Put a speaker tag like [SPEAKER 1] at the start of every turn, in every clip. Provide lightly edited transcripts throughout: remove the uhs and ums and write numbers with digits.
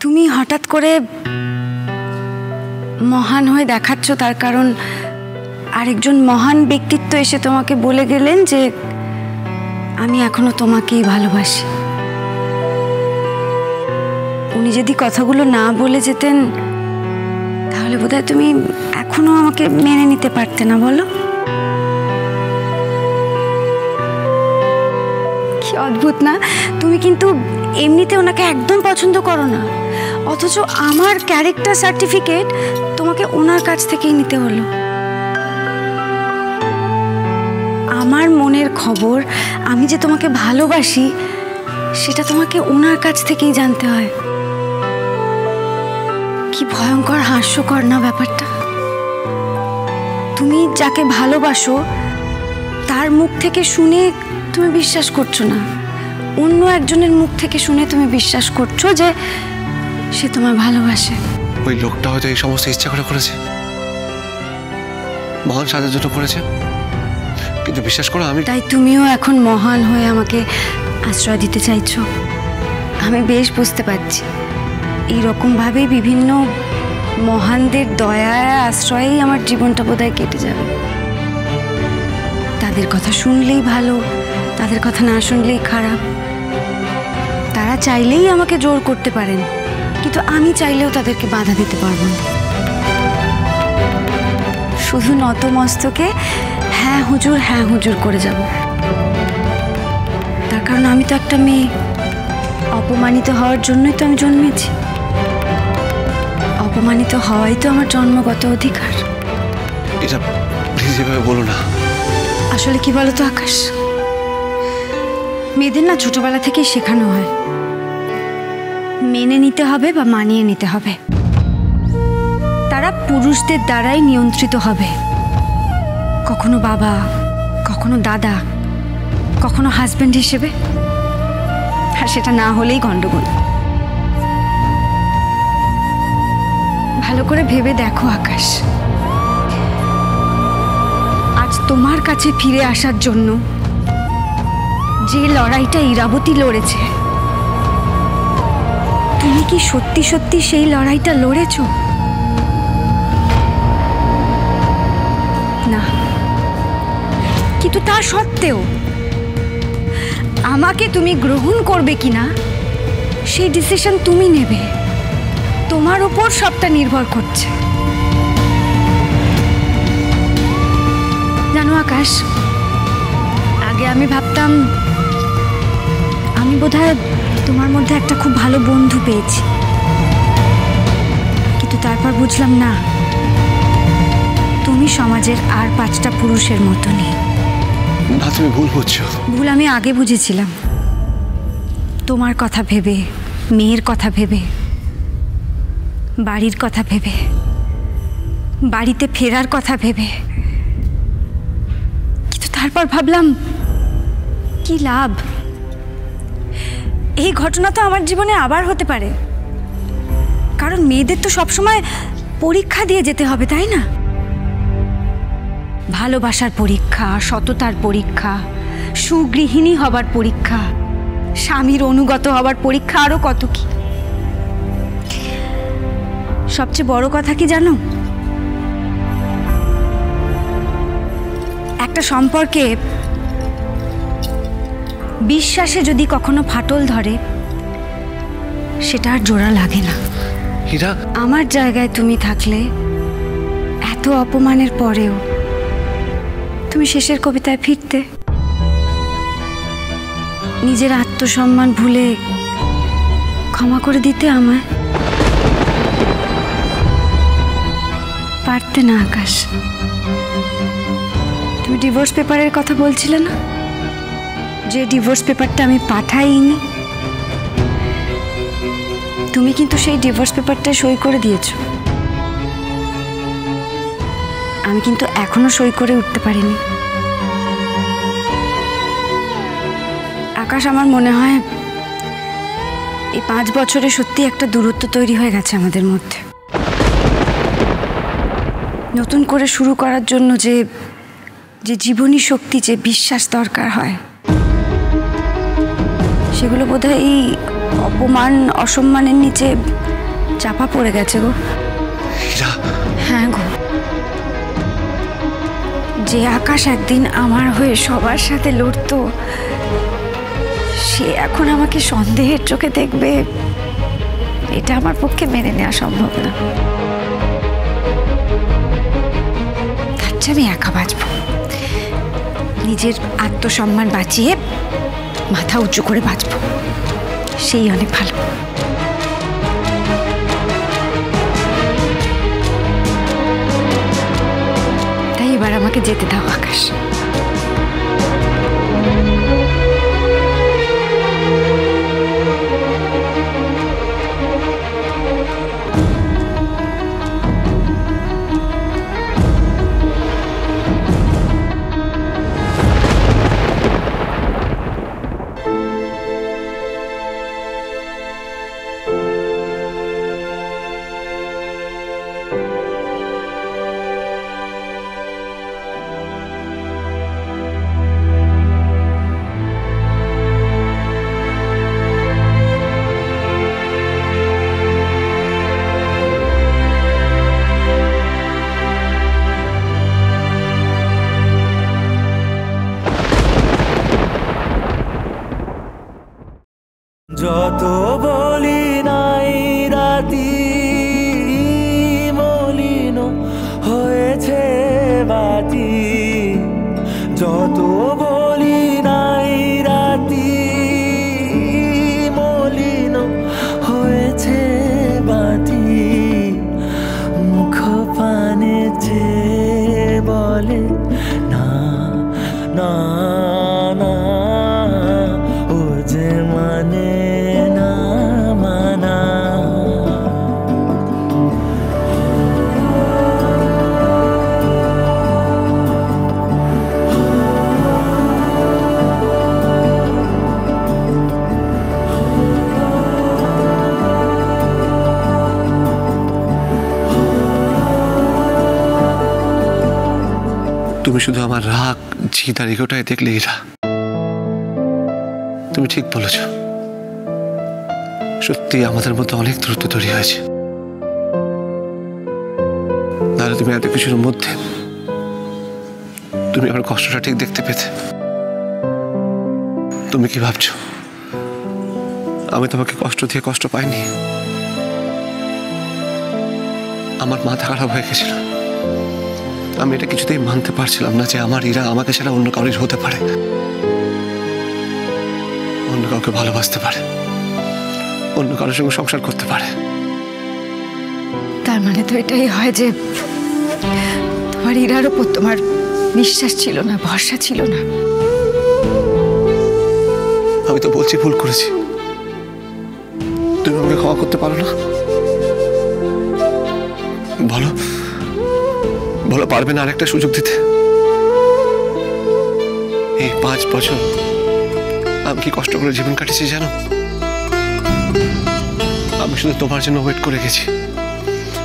[SPEAKER 1] তুমি হঠাৎ করে মহান হয়ে দেখাচ্ছ, তার কারণ আরেকজন মহান ব্যক্তিত্ব এসে তোমাকে বলে গেলেন যে আমি এখনো তোমাকেই ভালোবাসি। উনি যদি কথাগুলো না বলে যেতেন তাহলে বোধহয় তুমি এখনো আমাকে মেনে নিতে পারতে না, বলো? কি অদ্ভুত না? তুমি কিন্তু এমনিতে ওনাকে একদম পছন্দ করো না, অথচ আমার ক্যারেক্টার সার্টিফিকেট তোমাকে ওনার কাছ থেকেই নিতে হলো। আমার মনের খবর, আমি যে তোমাকে ভালোবাসি, সেটা তোমাকে ওনার কাছ থেকেই জানতে হয়। কি ভয়ঙ্কর হাস্যকর না ব্যাপারটা? তুমি যাকে ভালোবাসো তার মুখ থেকে শুনে তুমি বিশ্বাস করছো না, অন্য একজনের মুখ থেকে শুনে তুমি বিশ্বাস করছো যে সে তোমায় ভালোবাসে।
[SPEAKER 2] ওই লোকটা হয়তো এই সমস্ত ইচ্ছা করে করেছে, মহান সাজার জন্য করেছে, কিন্তু বিশ্বাস করো আমি।
[SPEAKER 1] তাই তুমিও এখন মহান হয়ে আমাকে আশ্রয় দিতে চাইছো? আমি বেশ বুঝতে পারছি, এইরকম ভাবেই বিভিন্ন মহানদের দয়ায় আশ্রয়েই আমার জীবনটা বোধহয় কেটে যাবে। তাদের কথা শুনলেই ভালো, তাদের কথা না শুনলেই খারাপ। তারা চাইলেই আমাকে জোর করতে পারেন, কিন্তু আমি চাইলেও তাদেরকে বাধা দিতে পারবো না। শুধু নতমস্তকে হ্যাঁ হুজুর করে যাব। তার কারণ আমি তো একটা মেয়ে, অপমানিত হওয়ার জন্যই তো আমি জন্মেছি। অপমানিত হওয়াই তো আমার জন্মগত অধিকার।
[SPEAKER 2] এটা প্লিজ এভাবে বলো না।
[SPEAKER 1] আসলে কি বলতো আকাশ, মেয়েদের না ছোটবেলা থেকেই শেখানো হয় মেনে নিতে হবে বা মানিয়ে নিতে হবে। তারা পুরুষদের দ্বারাই নিয়ন্ত্রিত হবে, কখনো বাবা, কখনো দাদা, কখনো হাজবেন্ড হিসেবে, আর সেটা না হলেই গন্ডগোল। ভালো করে ভেবে দেখো আকাশ, আজ তোমার কাছে ফিরে আসার জন্য যে লড়াইটা ইরাবতী লড়েছে, তুমি কি সত্যি সত্যি সেই লড়াইটা লড়েছো? না, কিন্তু তা সত্ত্বেও আমাকে তুমি গ্রহণ করবে কিনা সেই ডিসিশন তুমি নেবে। তোমার উপর সবটা নির্ভর করছে। জানো আকাশ, আগে আমি ভাবতাম আমি বোধহয় তোমার মধ্যে একটা খুব ভালো বন্ধু পেয়েছি, কিন্তু তারপর বুঝলাম না, তুমি সমাজের আর 5টা পুরুষের মতনই।
[SPEAKER 2] না, তুমি ভুল বুঝছো।
[SPEAKER 1] ভুল আমি আগে বুঝেছিলাম, তোমার কথা ভেবে, মেয়ের কথা ভেবে, বাড়ির কথা ভেবে, বাড়িতে ফেরার কথা ভেবে। কিন্তু তারপর ভাবলাম কি লাভ, এই ঘটনা তো আমার জীবনে আবার হতে পারে, কারণ মেয়েদের তো সবসময় পরীক্ষা দিয়ে যেতে হবে, তাই না? ভালোবাসার পরীক্ষা, সততার পরীক্ষা, সুগৃহিণী হবার পরীক্ষা, স্বামীর অনুগত হবার পরীক্ষা, আরো কত কি। সবচেয়ে বড় কথা কি জানো, একটা সম্পর্কে বিশ্বাসে যদি কখনো ফাটল ধরে, সেটা আর জোড়া লাগে না।
[SPEAKER 2] হীরা,
[SPEAKER 1] আমার জায়গায় তুমি থাকলে এত অপমানের পরেও তুমি শেষের কবিতায় ফিরতে, নিজের আত্মসম্মান ভুলে ক্ষমা করে দিতে আমায়। পারতে না আকাশ? তুমি ডিভোর্স পেপারের কথা বলছিলে না, যে ডিভোর্স পেপারটা আমি পাঠাইনি, তুমি কিন্তু সেই ডিভোর্স পেপারটা সই করে দিয়েছো। আমি কিন্তু এখনো সই করে উঠতে পারিনি। আকাশ, আমার মনে হয় এই 5 বছরে সত্যি একটা দূরত্ব তৈরি হয়ে গেছে আমাদের মধ্যে। নতুন করে শুরু করার জন্য যে জীবনী শক্তি, যে বিশ্বাস দরকার হয়, সেগুলো বোধহয় এই অপমান অসম্মানের নিচে চাপা পড়ে গেছে গো।
[SPEAKER 2] হীরা,
[SPEAKER 1] হ্যাঁ গো, যে আকাশ একদিন আমার হয়ে সবার সাথে লড়তো, সে এখন আমাকে সন্দেহের চোখে দেখবে, এটা আমার পক্ষে মেনে নেওয়া সম্ভব না। তার চেয়ে আমি একা বাঁচব, নিজের আত্মসম্মান বাঁচিয়ে মাথা উঁচু করে বাঁচব, সেই অনেক ভালো। তাই এবার আমাকে যেতে দাও আকাশ।
[SPEAKER 3] যত বলি নাই রাতি মলিন হয়েছে বাতি, যত বলি নাই রাতি মলিন হয়েছে বাতি, মুখ পানে চেয়ে বলে না না না, ও যে মানে না মানা।
[SPEAKER 2] তুমি শুধু আমার রাগ, জিদ আর ইগোটাই দেখলে হীরা। তুমি ঠিক বলেছ, সত্যি আমাদের মধ্যে অনেক দূরত্ব তৈরি হয়েছে। তাহলে তুমি এত কিছুর মধ্যে তুমি আমার কষ্টটা ঠিক দেখতে পেতে। তুমি কি ভাবছো আমি তোমাকে কষ্ট দিয়ে কষ্ট পাইনি? আমার মাথা খারাপ হয়ে গেছিল। আমি এটা কিছুতেই মানতে পারছিলাম না যে আমার হীরা আমাকে ছাড়া অন্য কারোর হতে পারে, অন্য কাউকে ভালোবাসতে পারে, অন্য কারোর সঙ্গে সংসার করতে পারে।
[SPEAKER 1] তার মানে তো এটাই হয় যে তোমার হীরার উপর তোমার বিশ্বাস ছিল না, ভরসা ছিল না।
[SPEAKER 2] আমি তো বলছি ভুল করেছি, তুমি আমাকে ক্ষমা করতে পারো না? বলো বলো, পারবে না আরেকটা সুযোগ দিতে? এই 5 বছর আমি কি কষ্ট করে জীবন কাটিয়েছি জানো? আমি শুধু তোমার জন্য ওয়েট করে গেছি,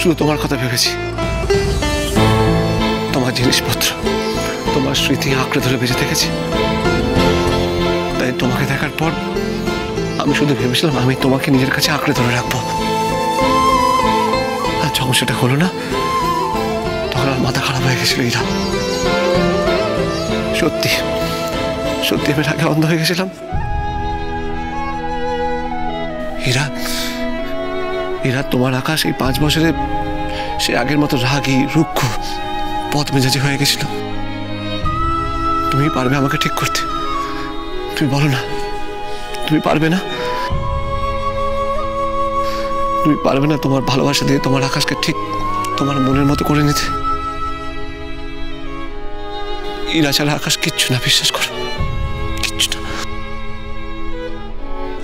[SPEAKER 2] শুধু তোমার কথা ভেবেছি। তোমার জিনিসপত্র, তোমার স্মৃতি আঁকড়ে ধরে বেঁচে থেকেছি। তাই তোমাকে দেখার পর আমি শুধু ভেবেছিলাম আমি তোমাকে নিজের কাছে আঁকড়ে ধরে রাখবো। আর যখন সেটা হলো না, তখন আমার মাথা খারাপ হয়ে গেছিল হীরা। সত্যি সত্যি আমি রাগে অন্ধ হয়ে গেছিলাম। হীরা, হীরা, তোমার আকাশ এই 5 বছরে সে আগের মতো রাগী, রুক্ষ, পথ মেজাজি হয়ে গেছিল। তুমি পারবে আমাকে ঠিক করতে? তুমি বলো না, তুমি পারবে না? তুমি পারবে না তোমার ভালোবাসা দিয়ে তোমার আকাশকে ঠিক তোমার মনের মতো করে নিতে? হীরা ছাড়া আকাশ কিচ্ছু না, বিশ্বাস করো, কিচ্ছু না।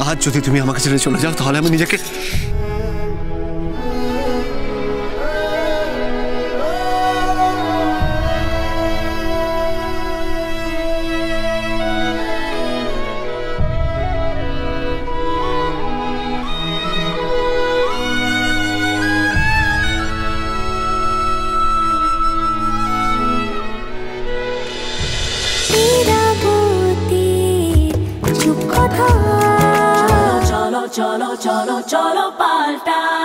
[SPEAKER 2] আজ যদি তুমি আমাকে ছেড়ে চলে যাও, তাহলে আমি নিজেকে
[SPEAKER 4] चलो चलो चलो चलो पाल्टा